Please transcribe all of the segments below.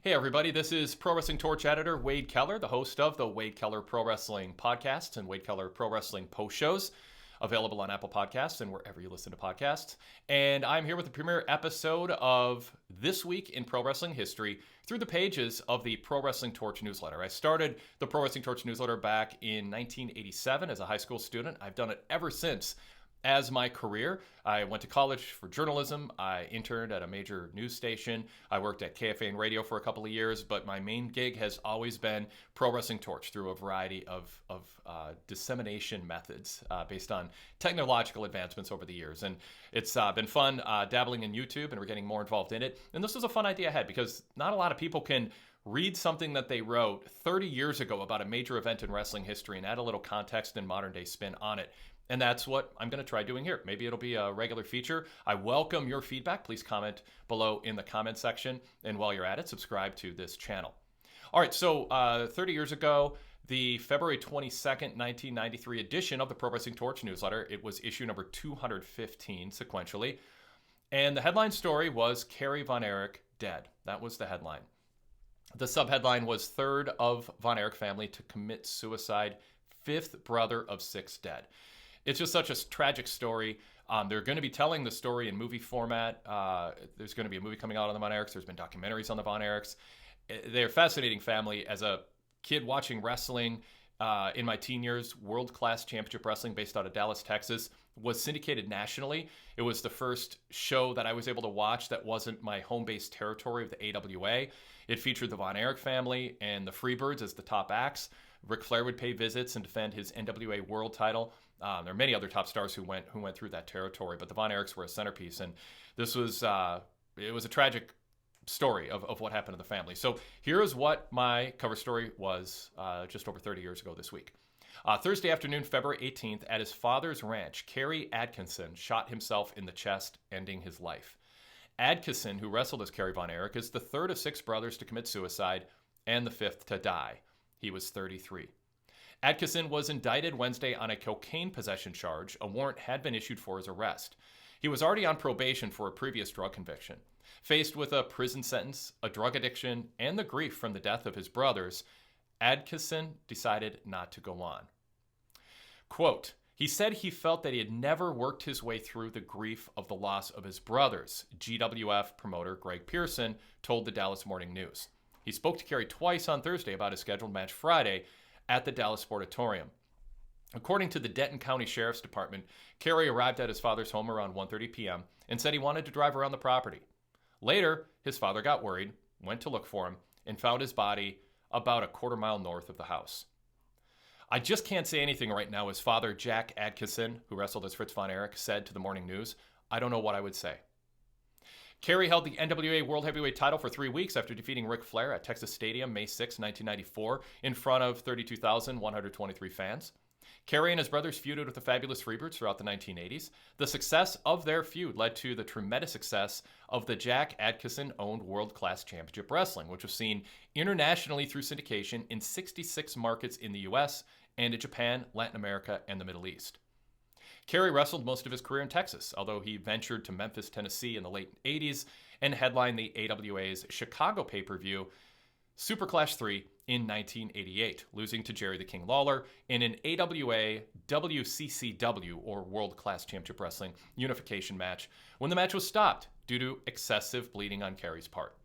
Hey everybody, this is Pro Wrestling Torch editor Wade Keller, the host of the Wade Keller Pro Wrestling podcasts and Wade Keller Pro Wrestling post shows, available on Apple Podcasts and wherever you listen to podcasts. And I'm here with the premiere episode of This Week in Pro Wrestling History through the pages of the Pro Wrestling Torch newsletter. I started the Pro Wrestling Torch newsletter back in 1987 as a high school student. I've done it ever since. As my career, I went to college for journalism. I interned at a major news station. I worked at KFA and radio for a couple of years, but my main gig has always been Pro Wrestling Torch through a variety of dissemination methods based on technological advancements over the years. And it's been fun dabbling in YouTube, and we're getting more involved in it. And this was a fun idea I had because not a lot of people can read something that they wrote 30 years ago about a major event in wrestling history and add a little context and modern day spin on it. And that's what I'm going to try doing here. Maybe it'll be a regular feature. I welcome your feedback. Please comment below in the comment section. And while you're at it, subscribe to this channel. All right, so 30 years ago, the February 22nd, 1993 edition of the Pro Wrestling Torch newsletter, it was issue number 215 sequentially. And the headline story was Kerry Von Erich Dead. That was the headline. The subheadline was Third of Von Erich family to commit suicide, fifth brother of six dead. It's just such a tragic story. They're going to be telling the story in movie format. There's going to be a movie coming out on the Von Erichs. There's been documentaries on the Von Erichs. They're a fascinating family. As a kid watching wrestling in my teen years, world-class championship wrestling based out of Dallas, Texas, was syndicated nationally. It was the first show that I was able to watch that wasn't my home-based territory of the AWA. It featured the Von Erich family and the Freebirds as the top acts. Ric Flair would pay visits and defend his NWA world title. There are many other top stars who went through that territory, but the Von Erichs were a centerpiece, and this was it was a tragic story of what happened to the family. So here is what my cover story was just over 30 years ago this week. Thursday afternoon, February 18th, at his father's ranch, Kerry Atkinson shot himself in the chest, ending his life. Atkinson, who wrestled as Kerry Von Erich, is the third of six brothers to commit suicide and the fifth to die. He was 33. Atkinson was indicted Wednesday on a cocaine possession charge. A warrant had been issued for his arrest. He was already on probation for a previous drug conviction. Faced with a prison sentence, a drug addiction, and the grief from the death of his brothers, Atkinson decided not to go on. Quote, he said he felt that he had never worked his way through the grief of the loss of his brothers, GWF promoter Greg Pearson told the Dallas Morning News. He spoke to Kerry twice on Thursday about his scheduled match Friday at the Dallas Sportatorium. According to the Denton County Sheriff's Department, Kerry arrived at his father's home around 1:30 p.m. and said he wanted to drive around the property. Later, his father got worried, went to look for him, and found his body about a quarter-mile north of the house. I just can't say anything right now, his father, Jack Atkinson, who wrestled as Fritz Von Erich, said to the Morning News. I don't know what I would say. Kerry held the NWA World Heavyweight title for 3 weeks after defeating Ric Flair at Texas Stadium May 6, 1994, in front of 32,123 fans. Kerry and his brothers feuded with the Fabulous Freebirds throughout the 1980s. The success of their feud led to the tremendous success of the Jack Atkinson-owned World Class Championship Wrestling, which was seen internationally through syndication in 66 markets in the U.S. and in Japan, Latin America, and the Middle East. Kerry wrestled most of his career in Texas, although he ventured to Memphis, Tennessee in the late 80s and headlined the AWA's Chicago pay-per-view Superclash 3 in 1988, losing to Jerry the King Lawler in an AWA WCCW, or World Class Championship Wrestling, unification match when the match was stopped due to excessive bleeding on Kerry's part.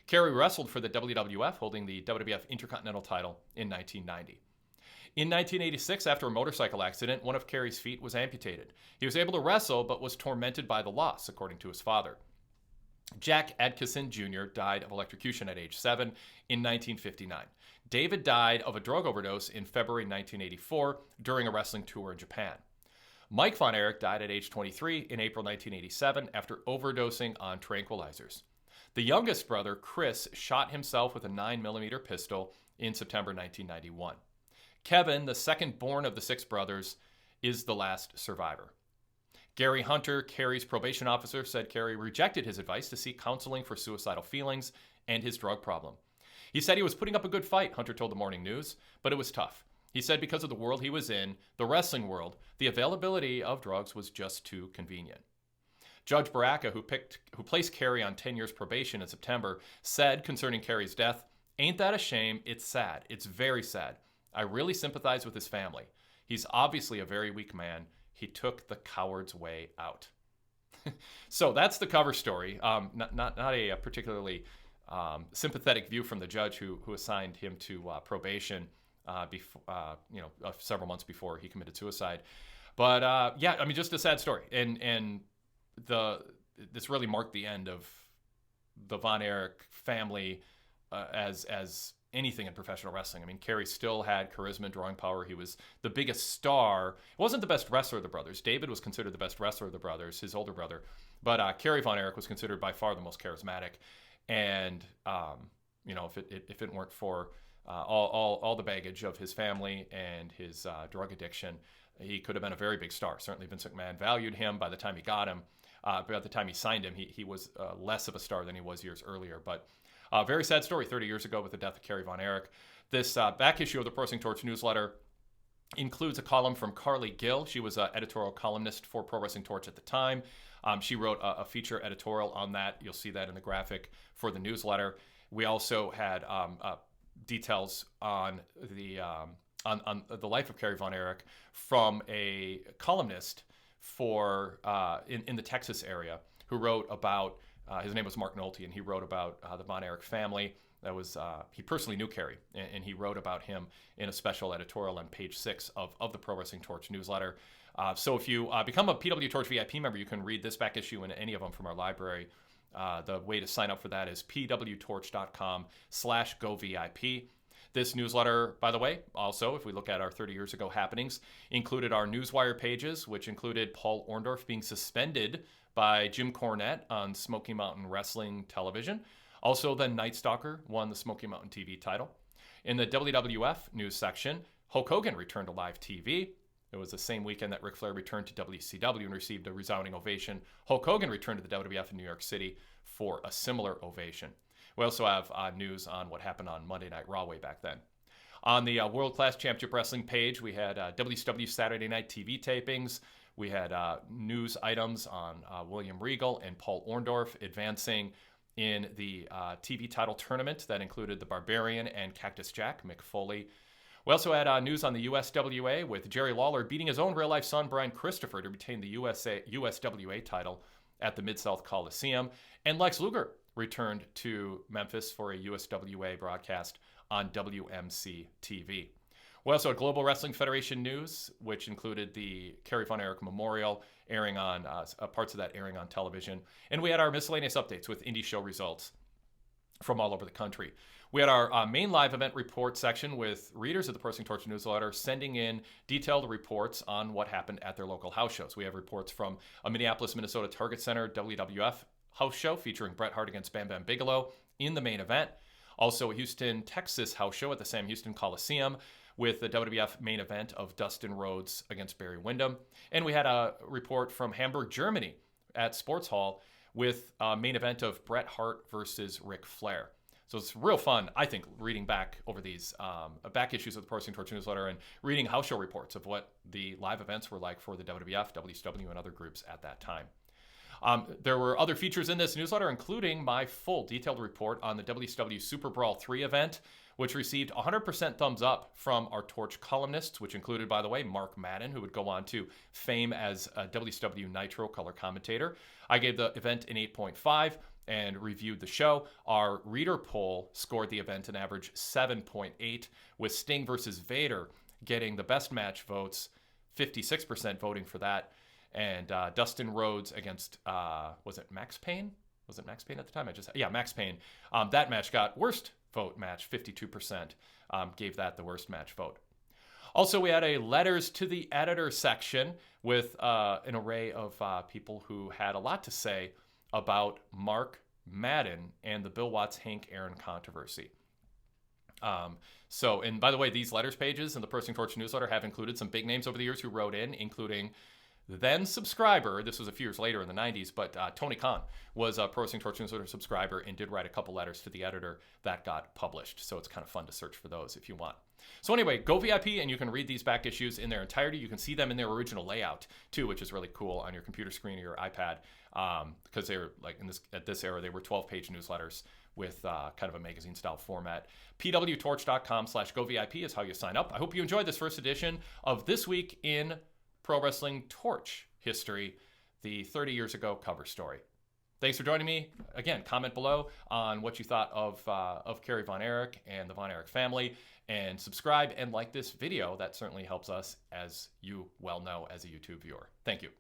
Kerry wrestled for the WWF, holding the WWF Intercontinental title in 1990. In 1986, after a motorcycle accident, one of Kerry's feet was amputated. He was able to wrestle, but was tormented by the loss, according to his father. Jack Atkinson Jr. died of electrocution at age 7 in 1959. David died of a drug overdose in February 1984 during a wrestling tour in Japan. Mike Von Erich died at age 23 in April 1987 after overdosing on tranquilizers. The youngest brother, Chris, shot himself with a 9mm pistol in September 1991. Kevin, the second born of the six brothers, is the last survivor. Gary Hunter, Kerry's probation officer, said Kerry rejected his advice to seek counseling for suicidal feelings and his drug problem. He said he was putting up a good fight, Hunter told the Morning News, but it was tough. He said because of the world he was in, the wrestling world, the availability of drugs was just too convenient. Judge Baraka, who placed Kerry on 10 years probation in September, said concerning Kerry's death, "Ain't that a shame? It's sad. It's very sad. I really sympathize with his family. He's obviously a very weak man. He took the coward's way out." So that's the cover story. Not a particularly sympathetic view from the judge who assigned him to probation several months before he committed suicide. But yeah, I mean, just a sad story, and this really marked the end of the Von Erich family as anything in professional wrestling. I mean, Kerry still had charisma and drawing power. He was the biggest star. He wasn't the best wrestler of the brothers. David was considered the best wrestler of the brothers, his older brother. But Kerry Von Erich was considered by far the most charismatic. And, if it weren't for all the baggage of his family and his drug addiction, he could have been a very big star. Certainly Vince McMahon valued him by the time he got him. But at the time he signed him, he was less of a star than he was years earlier. But very sad story 30 years ago with the death of Kerry Von Erich. This back issue of the Pro Wrestling Torch newsletter includes a column from Carly Gill. She was an editorial columnist for Pro Wrestling Torch at the time. She wrote a feature editorial on that. You'll see that in the graphic for the newsletter. We also had details on the life of Kerry Von Erich from a columnist for in the Texas area who wrote about. His name was Mark Nolte, and he wrote about the Von Erich family. That was he personally knew Kerry, and he wrote about him in a special editorial on page 6 of the Pro Wrestling Torch newsletter. So if you become a PWTorch VIP member, you can read this back issue and any of them from our library. The way to sign up for that is pwtorch.com/govip. This newsletter, by the way, also, if we look at our 30 years ago happenings, included our newswire pages, which included Paul Orndorff being suspended by Jim Cornette on Smoky Mountain Wrestling television. Also, the Night Stalker won the Smoky Mountain TV title. In the WWF news section, Hulk Hogan returned to live TV. It was the same weekend that Ric Flair returned to WCW and received a resounding ovation. Hulk Hogan returned to the WWF in New York City for a similar ovation. We also have news on what happened on Monday Night Raw way back then. On the World Class Championship Wrestling page, we had WCW Saturday Night TV tapings. We had news items on William Regal and Paul Orndorff advancing in the TV title tournament that included the Barbarian and Cactus Jack, Mick Foley. We also had news on the USWA with Jerry Lawler beating his own real-life son, Brian Christopher, to retain the USWA title at the Mid-South Coliseum. And Lex Luger returned to Memphis for a USWA broadcast on WMC TV. We also had Global Wrestling Federation news, which included the Kerry Von Erich Memorial airing on parts of that airing on television. And we had our miscellaneous updates with indie show results from all over the country. We had our main live event report section with readers of the Pro Wrestling Torch newsletter sending in detailed reports on what happened at their local house shows. We have reports from a Minneapolis, Minnesota Target Center WWF house show featuring Bret Hart against Bam Bam Bigelow in the main event. Also a Houston, Texas house show at the Sam Houston Coliseum with the WWF main event of Dustin Rhodes against Barry Windham. And we had a report from Hamburg, Germany at Sports Hall with a main event of Bret Hart versus Ric Flair. So it's real fun, I think, reading back over these back issues of the Pro Wrestling Torch newsletter and reading house show reports of what the live events were like for the WWF, WCW, and other groups at that time. There were other features in this newsletter, including my full detailed report on the WCW Super Brawl 3 event, which received 100% thumbs up from our Torch columnists, which included, by the way, Mark Madden, who would go on to fame as a WCW Nitro color commentator. I gave the event an 8.5 and reviewed the show. Our reader poll scored the event an average 7.8, with Sting versus Vader getting the best match votes, 56% voting for that. And Dustin Rhodes against, was it Max Payne? Was it Max Payne at the time? Max Payne. That match got worst vote match, 52% gave that the worst match vote. Also, we had a letters to the editor section with an array of people who had a lot to say about Mark Madden and the Bill Watts, Hank Aaron controversy. And by the way, these letters pages in the Pro Wrestling Torch newsletter have included some big names over the years who wrote in, including then subscriber. This was a few years later in the 90s, but Tony Khan was a Pro Wrestling Torch newsletter subscriber and did write a couple letters to the editor that got published. So it's kind of fun to search for those if you want. So anyway, go VIP and you can read these back issues in their entirety. You can see them in their original layout too, which is really cool on your computer screen or your iPad, because they're like at this era, they were 12-page newsletters with kind of a magazine style format. PWTorch.com/govip is how you sign up. I hope you enjoyed this first edition of This Week in Pro Wrestling Torch History, the 30 years ago cover story. Thanks for joining me. Again, comment below on what you thought of Kerry Von Erich and the Von Erich family, and subscribe and like this video. That certainly helps us, as you well know, as a YouTube viewer. Thank you.